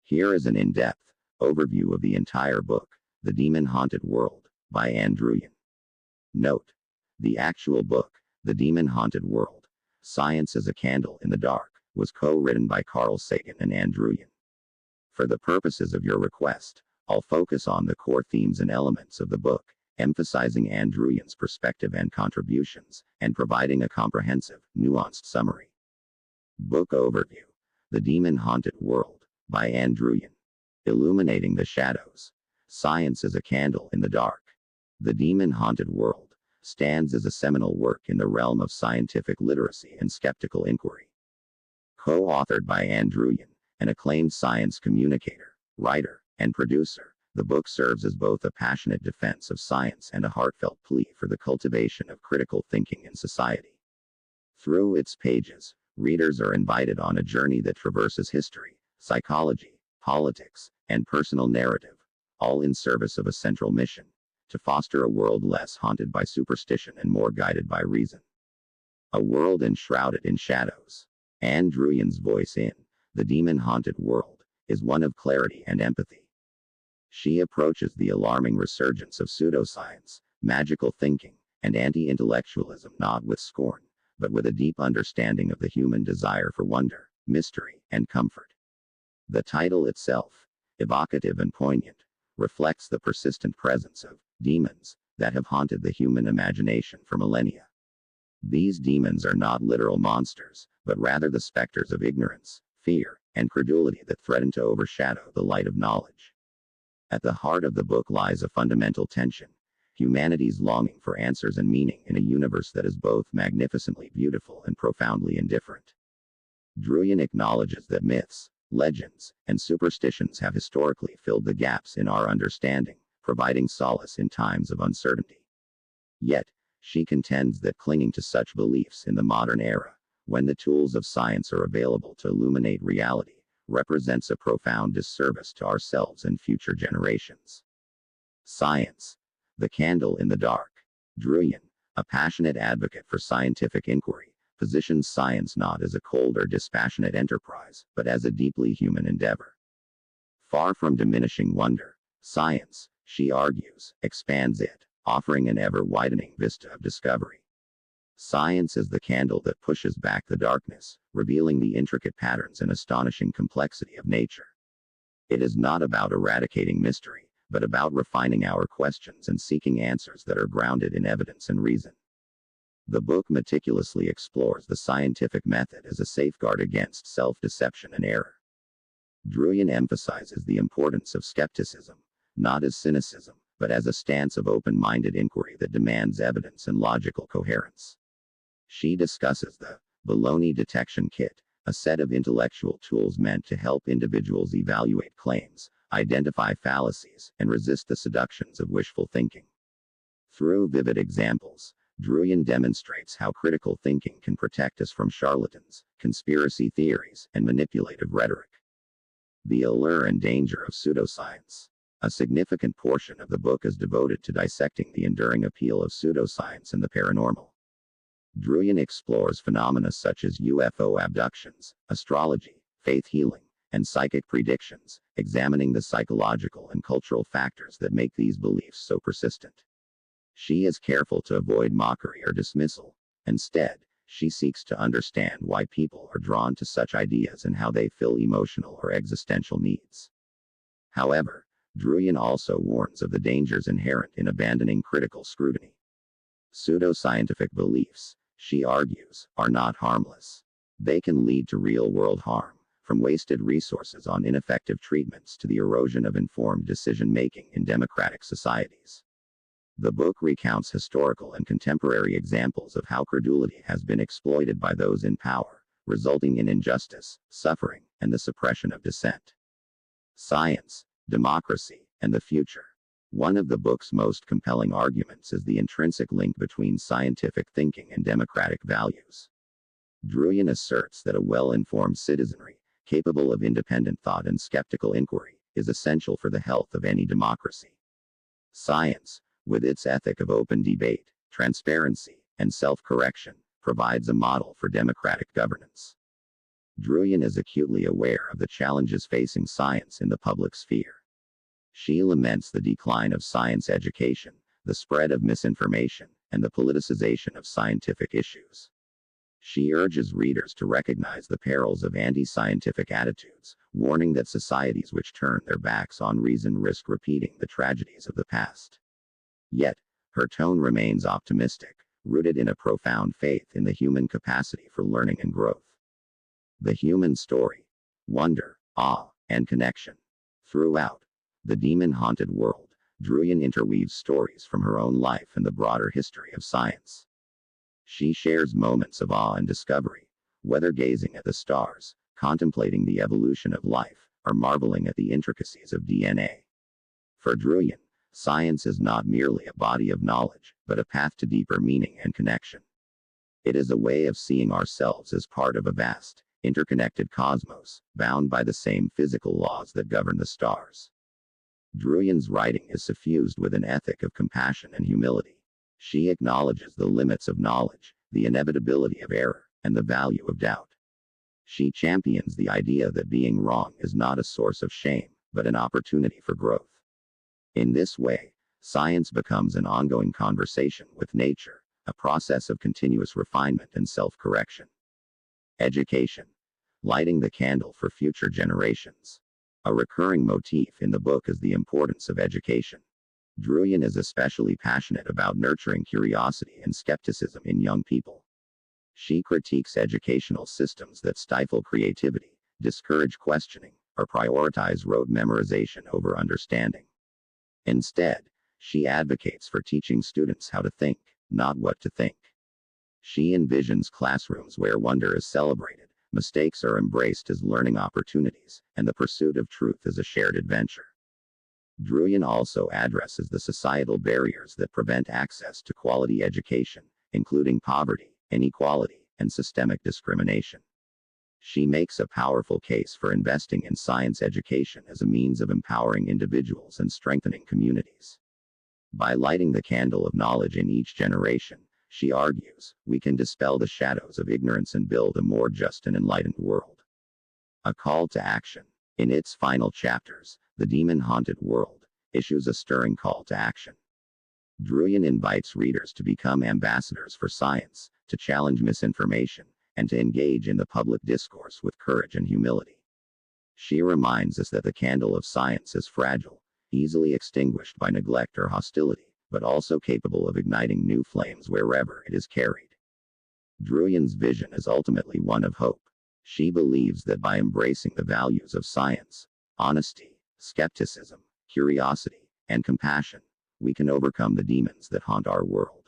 Here is an in-depth overview of the entire book, The Demon-Haunted World, by Ann Druyan. Note: the actual book, The Demon-Haunted World, Science as a Candle in the Dark, was co-written by Carl Sagan and Ann Druyan. For the purposes of your request, I'll focus on the core themes and elements of the book, emphasizing Ann Druyan's perspective and contributions, and providing a comprehensive, nuanced summary. Book Overview: The Demon-Haunted World, by Ann Druyan. Illuminating the Shadows. Science as a Candle in the Dark. The Demon-Haunted World stands as a seminal work in the realm of scientific literacy and skeptical inquiry. Co-authored by Ann Druyan, an acclaimed science communicator, writer, and producer, the book serves as both a passionate defense of science and a heartfelt plea for the cultivation of critical thinking in society. Through its pages, readers are invited on a journey that traverses history, psychology, politics, and personal narrative, all in service of a central mission: to foster a world less haunted by superstition and more guided by reason. A world enshrouded in shadows. Ann Druyan's voice in The Demon-Haunted World is one of clarity and empathy. She approaches the alarming resurgence of pseudoscience, magical thinking, and anti-intellectualism not with scorn, but with a deep understanding of the human desire for wonder, mystery, and comfort. The title itself, evocative and poignant, reflects the persistent presence of demons that have haunted the human imagination for millennia. These demons are not literal monsters, but rather the specters of ignorance, fear, and credulity that threaten to overshadow the light of knowledge. At the heart of the book lies a fundamental tension: humanity's longing for answers and meaning in a universe that is both magnificently beautiful and profoundly indifferent. Druyan acknowledges that myths, legends, and superstitions have historically filled the gaps in our understanding, providing solace in times of uncertainty. Yet, she contends that clinging to such beliefs in the modern era, when the tools of science are available to illuminate reality, represents a profound disservice to ourselves and future generations. Science, the Candle in the Dark. Druyan, a passionate advocate for scientific inquiry, positions science not as a cold or dispassionate enterprise, but as a deeply human endeavor. Far from diminishing wonder, science, she argues, expands it, offering an ever-widening vista of discovery. Science is the candle that pushes back the darkness, revealing the intricate patterns and astonishing complexity of nature. It is not about eradicating mystery, but about refining our questions and seeking answers that are grounded in evidence and reason. The book meticulously explores the scientific method as a safeguard against self-deception and error. Druyan emphasizes the importance of skepticism, not as cynicism, but as a stance of open-minded inquiry that demands evidence and logical coherence. She discusses the baloney detection kit, a set of intellectual tools meant to help individuals evaluate claims, identify fallacies, and resist the seductions of wishful thinking. Through vivid examples, Druyan demonstrates how critical thinking can protect us from charlatans, conspiracy theories, and manipulative rhetoric. The allure and danger of pseudoscience. A significant portion of the book is devoted to dissecting the enduring appeal of pseudoscience and the paranormal. Druyan explores phenomena such as UFO abductions, astrology, faith healing, and psychic predictions, examining the psychological and cultural factors that make these beliefs so persistent. She is careful to avoid mockery or dismissal. Instead, she seeks to understand why people are drawn to such ideas and how they fill emotional or existential needs. However, Druyan also warns of the dangers inherent in abandoning critical scrutiny. Pseudoscientific beliefs, she argues, are not harmless. They can lead to real-world harm, from wasted resources on ineffective treatments to the erosion of informed decision-making in democratic societies. The book recounts historical and contemporary examples of how credulity has been exploited by those in power, resulting in injustice, suffering, and the suppression of dissent. Science, democracy, and the future. One of the book's most compelling arguments is the intrinsic link between scientific thinking and democratic values. Druyan asserts that a well-informed citizenry, capable of independent thought and skeptical inquiry, is essential for the health of any democracy. Science, with its ethic of open debate, transparency, and self-correction, provides a model for democratic governance. Druyan is acutely aware of the challenges facing science in the public sphere. She laments the decline of science education, the spread of misinformation, and the politicization of scientific issues. She urges readers to recognize the perils of anti-scientific attitudes, warning that societies which turn their backs on reason risk repeating the tragedies of the past. Yet, her tone remains optimistic, rooted in a profound faith in the human capacity for learning and growth. The human story. Wonder, awe, and connection. Throughout the demon-haunted world, Druyan interweaves stories from her own life and the broader history of science. She shares moments of awe and discovery, whether gazing at the stars, contemplating the evolution of life, or marveling at the intricacies of DNA. For Druyan, science is not merely a body of knowledge, but a path to deeper meaning and connection. It is a way of seeing ourselves as part of a vast, interconnected cosmos, bound by the same physical laws that govern the stars. Druyan's writing is suffused with an ethic of compassion and humility. She acknowledges the limits of knowledge, the inevitability of error, and the value of doubt. She champions the idea that being wrong is not a source of shame, but an opportunity for growth. In this way, science becomes an ongoing conversation with nature, a process of continuous refinement and self-correction. Education. Lighting the candle for future generations. A recurring motif in the book is the importance of education. Druyan is especially passionate about nurturing curiosity and skepticism in young people. She critiques educational systems that stifle creativity, discourage questioning, or prioritize rote memorization over understanding. Instead, she advocates for teaching students how to think, not what to think. She envisions classrooms where wonder is celebrated, mistakes are embraced as learning opportunities, and the pursuit of truth is a shared adventure. Druyan also addresses the societal barriers that prevent access to quality education, including poverty, inequality, and systemic discrimination. She makes a powerful case for investing in science education as a means of empowering individuals and strengthening communities. By lighting the candle of knowledge in each generation, she argues, we can dispel the shadows of ignorance and build a more just and enlightened world. A call to action. In its final chapters, The Demon-Haunted World issues a stirring call to action. Druyan invites readers to become ambassadors for science, to challenge misinformation, and to engage in the public discourse with courage and humility. She reminds us that the candle of science is fragile, easily extinguished by neglect or hostility, but also capable of igniting new flames wherever it is carried. Druyan's vision is ultimately one of hope. She believes that by embracing the values of science, honesty, skepticism, curiosity, and compassion, we can overcome the demons that haunt our world.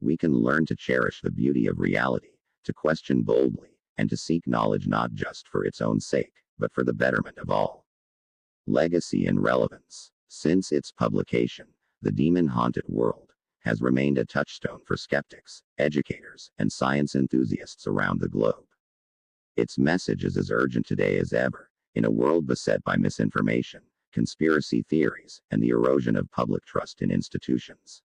We can learn to cherish the beauty of reality, to question boldly, and to seek knowledge not just for its own sake, but for the betterment of all. Legacy and relevance. Since its publication, The Demon-Haunted World has remained a touchstone for skeptics, educators, and science enthusiasts around the globe. Its message is as urgent today as ever, in a world beset by misinformation, conspiracy theories, and the erosion of public trust in institutions.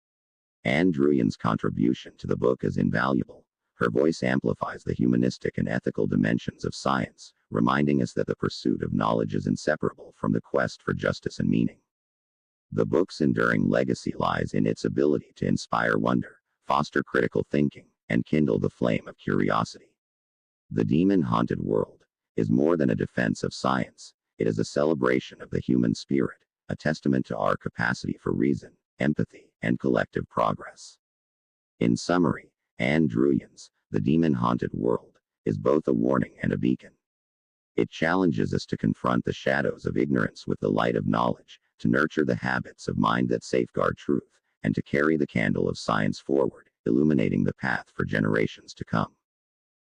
Ann Druyan's contribution to the book is invaluable. Her voice amplifies the humanistic and ethical dimensions of science, reminding us that the pursuit of knowledge is inseparable from the quest for justice and meaning. The book's enduring legacy lies in its ability to inspire wonder, foster critical thinking, and kindle the flame of curiosity. The Demon-Haunted World is more than a defense of science, it is a celebration of the human spirit, a testament to our capacity for reason, empathy, and collective progress. In summary, Ann Druyan's The Demon-Haunted World is both a warning and a beacon. It challenges us to confront the shadows of ignorance with the light of knowledge, to nurture the habits of mind that safeguard truth, and to carry the candle of science forward, illuminating the path for generations to come.